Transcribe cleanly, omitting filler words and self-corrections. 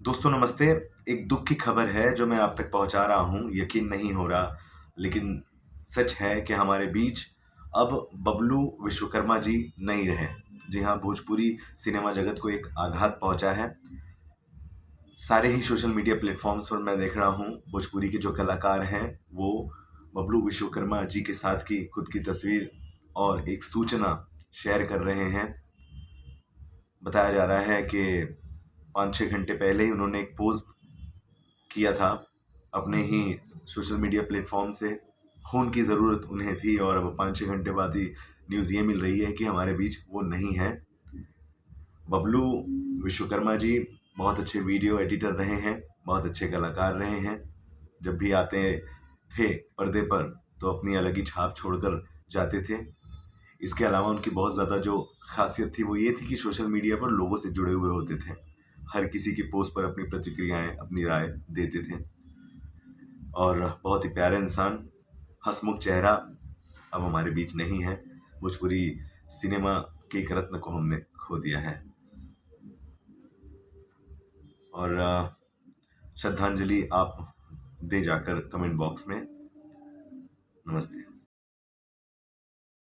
दोस्तों नमस्ते। एक दुख की खबर है जो मैं आप तक पहुंचा रहा हूं। यकीन नहीं हो रहा, लेकिन सच है कि हमारे बीच अब बबलू विश्वकर्मा जी नहीं रहे। जी हाँ, भोजपुरी सिनेमा जगत को एक आघात पहुंचा है। सारे ही सोशल मीडिया प्लेटफॉर्म्स पर मैं देख रहा हूँ भोजपुरी के जो कलाकार हैं वो बबलू विश्वकर्मा जी के साथ की खुद की तस्वीर और एक सूचना शेयर कर रहे हैं। बताया जा रहा है कि 5-6 घंटे पहले ही उन्होंने एक पोस्ट किया था अपने ही सोशल मीडिया प्लेटफॉर्म से। खून की ज़रूरत उन्हें थी और अब 5-6 घंटे बाद ही न्यूज़ ये मिल रही है कि हमारे बीच वो नहीं है। बबलू विश्वकर्मा जी बहुत अच्छे वीडियो एडिटर रहे हैं, बहुत अच्छे कलाकार रहे हैं। जब भी आते थे पर्दे पर तो अपनी अलग ही छाप छोड़कर जाते थे। इसके अलावा उनकी बहुत ज़्यादा जो खासियत थी वो ये थी कि सोशल मीडिया पर लोगों से जुड़े हुए होते थे। हर किसी की पोस्ट पर अपनी प्रतिक्रियाएं, अपनी राय देते थे और बहुत ही प्यारे इंसान, हंसमुख चेहरा अब हमारे बीच नहीं है। भोजपुरी सिनेमा के एक रत्न को हमने खो दिया है और श्रद्धांजलि आप दे जाकर कमेंट बॉक्स में। नमस्ते।